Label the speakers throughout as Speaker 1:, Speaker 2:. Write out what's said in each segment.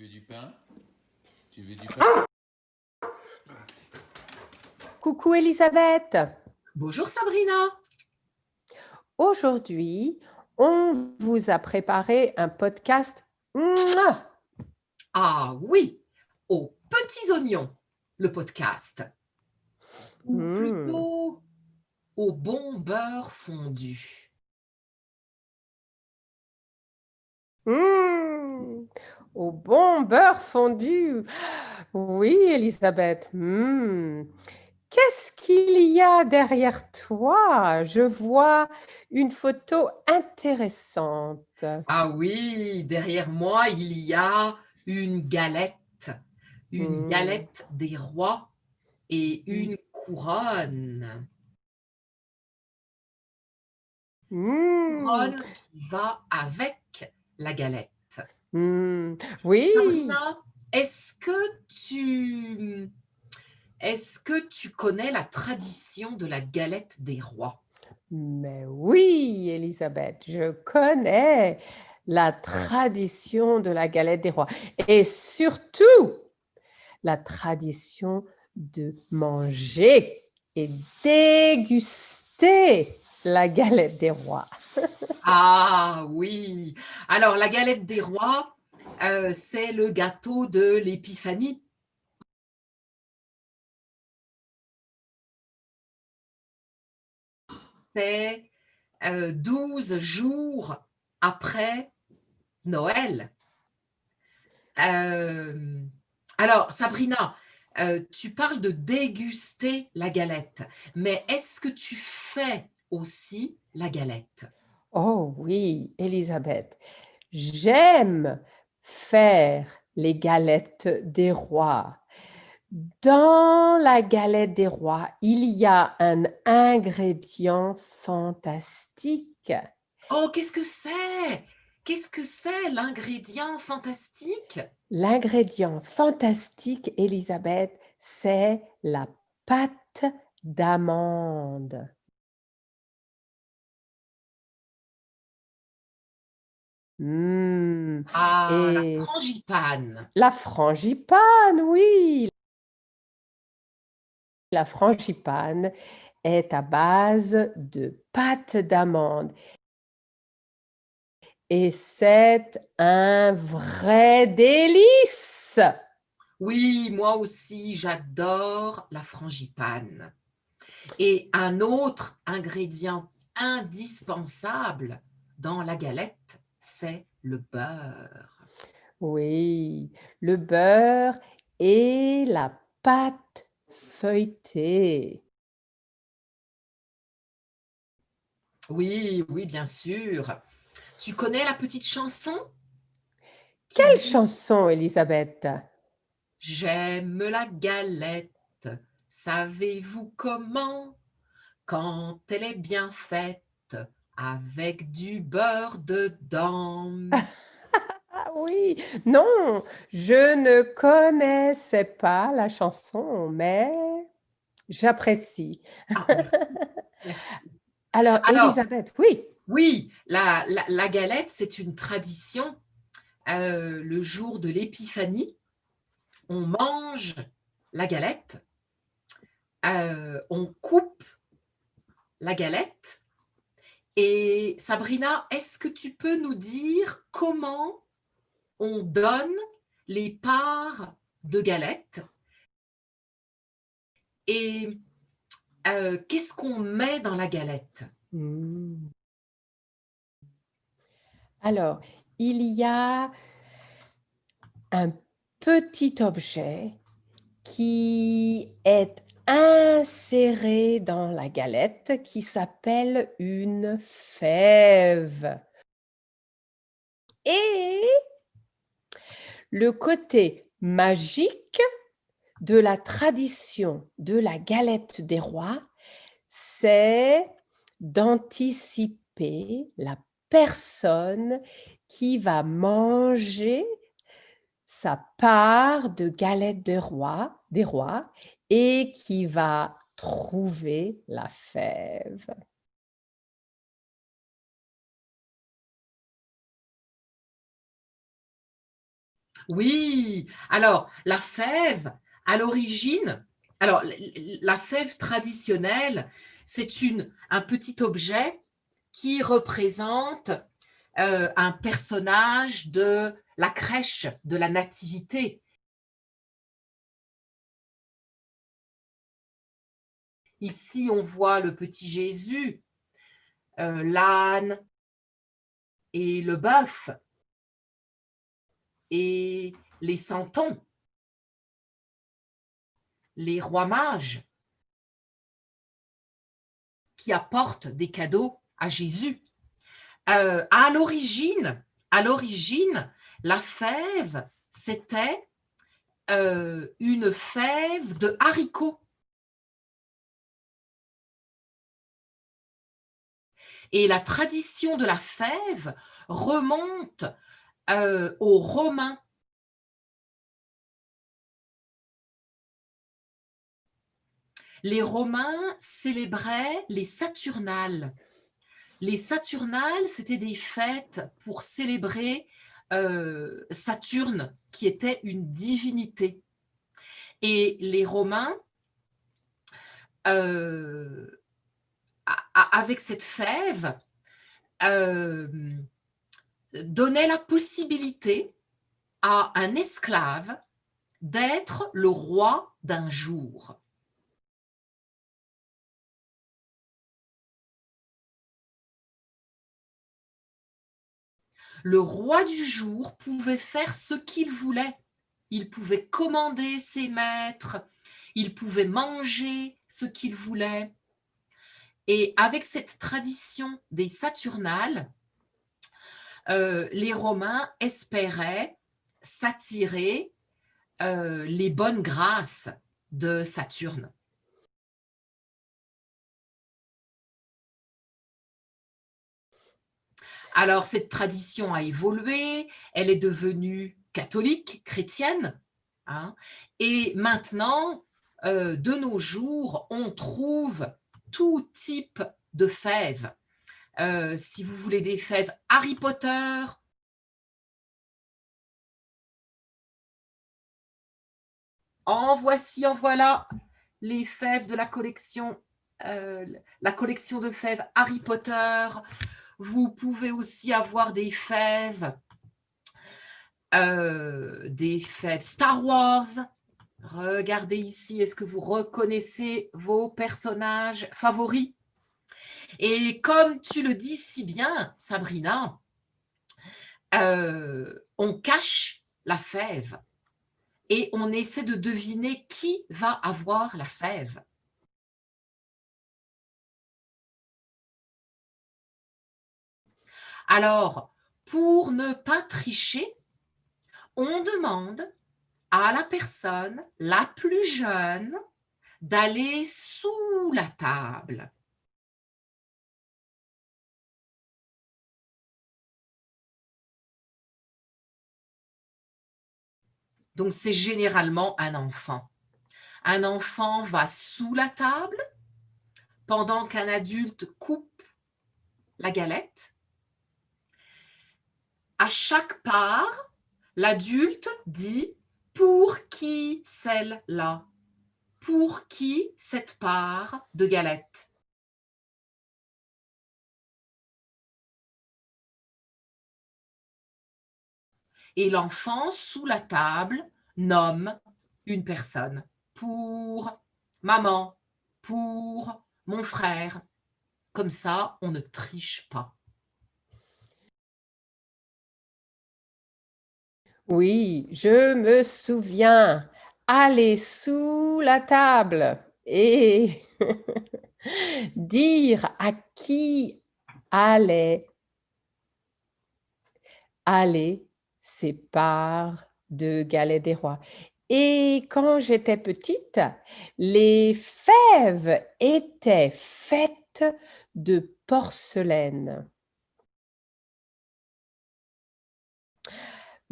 Speaker 1: veux du pain? Tu veux du pain?
Speaker 2: Coucou Elisabeth.
Speaker 3: Bonjour Sabrina.
Speaker 2: Aujourd'hui, on vous a préparé un podcast. Mouah.
Speaker 3: Ah oui, aux petits oignons, le podcast. Ou plutôt au bon beurre fondu.
Speaker 2: Au bon beurre fondu. Oui, Elisabeth. Qu'est-ce qu'il y a derrière toi? Je vois une photo intéressante.
Speaker 3: Ah oui, derrière moi, il y a une galette des rois et une couronne. Couronne qui va avec la galette.
Speaker 2: Oui.
Speaker 3: Sabrina, est-ce que tu connais la tradition de la galette des rois?
Speaker 2: Mais oui, Elisabeth, je connais la tradition de la galette des rois et surtout la tradition de manger et déguster la galette des rois.
Speaker 3: Ah oui. Alors, la galette des rois, c'est le gâteau de l'Épiphanie. C'est 12 jours après Noël. Alors, Sabrina, tu parles de déguster la galette, mais est-ce que tu fais aussi la galette?
Speaker 2: Oh oui, Elisabeth, j'aime faire les galettes des rois. Dans la galette des rois, il y a un ingrédient fantastique.
Speaker 3: Oh, qu'est-ce que c'est? Qu'est-ce que c'est l'ingrédient fantastique?
Speaker 2: L'ingrédient fantastique, Elisabeth, c'est la pâte d'amande.
Speaker 3: Ah, la
Speaker 2: Et
Speaker 3: frangipane.
Speaker 2: la frangipane, oui. La frangipane est à base de pâte d'amande. Et c'est un vrai délice.
Speaker 3: Oui, moi aussi, j'adore la frangipane. Et un autre ingrédient indispensable dans la galette, c'est le beurre.
Speaker 2: Oui, le beurre et la pâte feuilletée.
Speaker 3: Oui, oui, bien sûr. Tu connais la petite chanson qui
Speaker 2: Quelle
Speaker 3: dit
Speaker 2: chanson, Elisabeth?
Speaker 3: « J'aime la galette, savez-vous comment? Quand elle est bien faite, avec du beurre dedans. »
Speaker 2: Ah oui, non, je ne connaissais pas la chanson, mais j'apprécie.
Speaker 3: Ah, merci, merci.
Speaker 2: Alors,
Speaker 3: Alors,
Speaker 2: Elisabeth, oui.
Speaker 3: oui, la galette, c'est une tradition. Le jour de l'Épiphanie, on mange la galette, on coupe la galette. Et Sabrina, est-ce que tu peux nous dire comment on donne les parts de galette et qu'est-ce qu'on met dans la galette?
Speaker 2: Alors, il y a un petit objet qui est inséré dans la galette qui s'appelle une fève. Et le côté magique de la tradition de la galette des rois, c'est d'anticiper la personne qui va manger sa part de galette des rois et qui va trouver la fève.
Speaker 3: Oui, alors la fève, à l'origine, alors la fève traditionnelle, c'est un petit objet qui représente un personnage de la crèche, de la nativité. Ici, on voit le petit Jésus, l'âne et le bœuf et les santons, les rois mages qui apportent des cadeaux à Jésus. À l'origine, la fève, c'était une fève de haricots. Et la tradition de la fève remonte aux Romains. Les Romains célébraient les Saturnales. Les Saturnales, c'était des fêtes pour célébrer Saturne, qui était une divinité. Et les Romains, avec cette fève, donnaient la possibilité à un esclave d'être le roi d'un jour. Le roi du jour pouvait faire ce qu'il voulait. Il pouvait commander ses maîtres, il pouvait manger ce qu'il voulait. Et avec cette tradition des Saturnales, les Romains espéraient s'attirer les bonnes grâces de Saturne. Alors, cette tradition a évolué, elle est devenue catholique, chrétienne, hein, et maintenant, de nos jours, on trouve tout type de fèves. Si vous voulez des fèves Harry Potter, en voici, en voilà les fèves de la collection de fèves Harry Potter. Vous pouvez aussi avoir des fèves Star Wars. Regardez ici, est-ce que vous reconnaissez vos personnages favoris? Et comme tu le dis si bien, Sabrina, on cache la fève et on essaie de deviner qui va avoir la fève. Alors, pour ne pas tricher, on demande à la personne la plus jeune d'aller sous la table. Donc, c'est généralement un enfant. Un enfant va sous la table pendant qu'un adulte coupe la galette. À chaque part, l'adulte dit « Pour qui celle-là? Pour qui cette part de galette ?» Et l'enfant, sous la table, nomme une personne. Pour maman, pour mon frère. Comme ça, on ne triche pas.
Speaker 2: Oui, je me souviens. Aller sous la table et dire à qui allait aller ces parts de galets des rois. Et quand j'étais petite, les fèves étaient faites de porcelaine.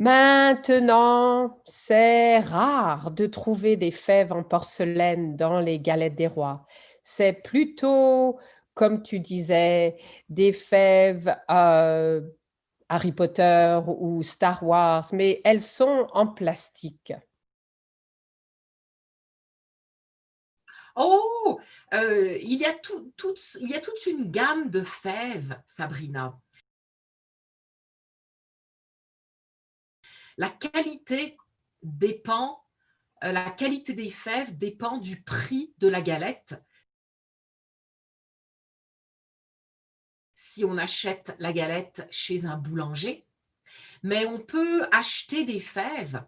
Speaker 2: Maintenant, c'est rare de trouver des fèves en porcelaine dans les galettes des rois. C'est plutôt, comme tu disais, des fèves Harry Potter ou Star Wars, mais elles sont en plastique.
Speaker 3: Oh, il y a il y a toute une gamme de fèves, Sabrina. La qualité dépend, la qualité des fèves dépend du prix de la galette. Si on achète la galette chez un boulanger, mais on peut acheter des fèves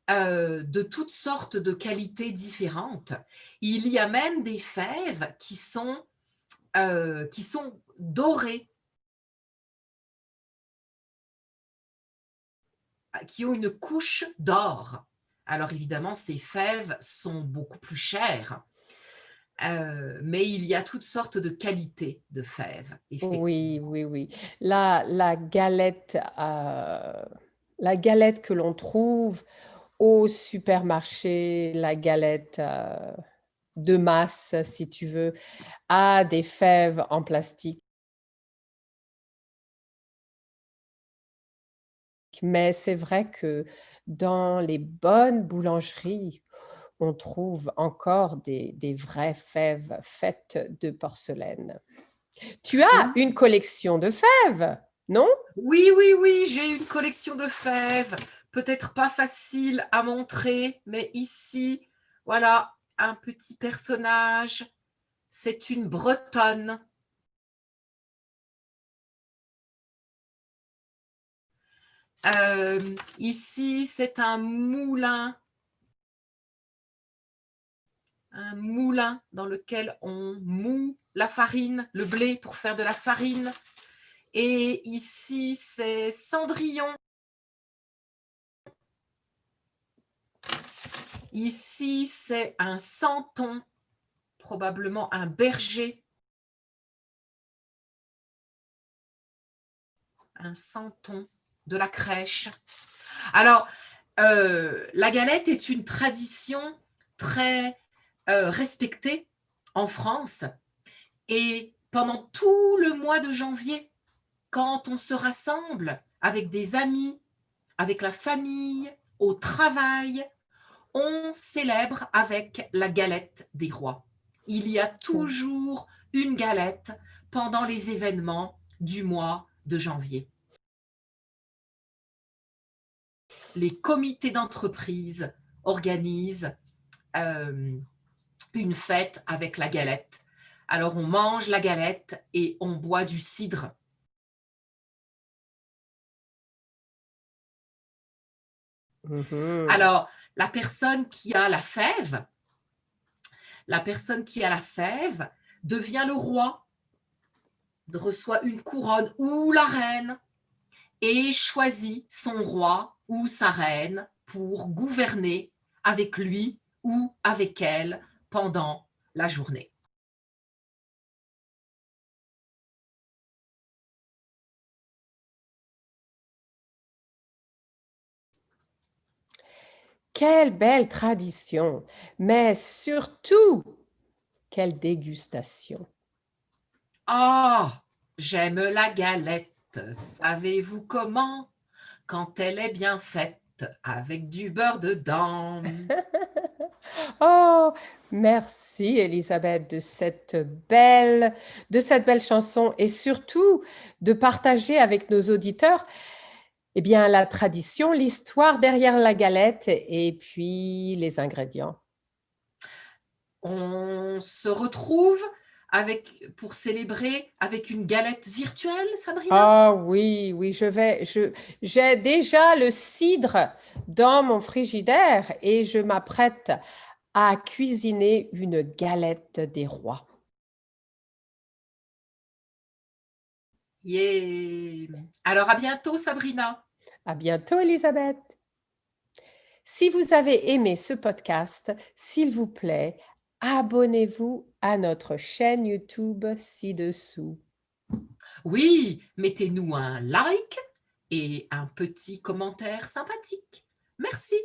Speaker 3: de toutes sortes de qualités différentes. Il y a même des fèves qui sont dorées, qui ont une couche d'or. Alors évidemment, ces fèves sont beaucoup plus chères, mais il y a toutes sortes de qualités de fèves,
Speaker 2: Oui,
Speaker 3: effectivement.
Speaker 2: oui, oui. La galette que l'on trouve au supermarché, la galette de masse, si tu veux, a des fèves en plastique. Mais c'est vrai que dans les bonnes boulangeries, on trouve encore des vraies fèves faites de porcelaine. Tu as
Speaker 3: Oui,
Speaker 2: une collection de fèves, non?
Speaker 3: oui, oui, oui, j'ai une collection de fèves, peut-être pas facile à montrer, mais ici, voilà, un petit personnage. C'est une Bretonne. Ici, c'est un moulin dans lequel on moud la farine, le blé pour faire de la farine. Et ici, c'est Cendrillon. Ici, c'est un santon, probablement un berger. Un santon de la crèche. Alors, la galette est une tradition très respectée en France. Et pendant tout le mois de janvier, quand on se rassemble avec des amis, avec la famille, au travail, on célèbre avec la galette des rois. Il y a toujours une galette pendant les événements du mois de janvier. Les comités d'entreprise organisent une fête avec la galette. Alors on mange la galette et on boit du cidre.
Speaker 2: Mhm.
Speaker 3: Alors la personne qui a la fève, la personne qui a la fève devient le roi, reçoit une couronne ou la reine et choisit son roi ou sa reine pour gouverner avec lui ou avec elle pendant la journée.
Speaker 2: Quelle belle tradition, mais surtout, quelle dégustation.
Speaker 3: Ah, j'aime la galette, savez-vous comment? Quand elle est bien faite, avec du beurre dedans.
Speaker 2: Oh, merci Elisabeth de cette belle chanson et surtout de partager avec nos auditeurs eh bien, la tradition, l'histoire derrière la galette et puis les ingrédients.
Speaker 3: On se retrouve pour célébrer avec une galette virtuelle, Sabrina?
Speaker 2: Ah oui, oui, j'ai déjà le cidre dans mon frigidaire et je m'apprête à cuisiner une galette des rois.
Speaker 3: Yeah. Alors à bientôt, Sabrina.
Speaker 2: À bientôt, Elisabeth. Si vous avez aimé ce podcast, s'il vous plaît, abonnez-vous à notre chaîne YouTube ci-dessous.
Speaker 3: Oui, mettez-nous un like et un petit commentaire sympathique. Merci.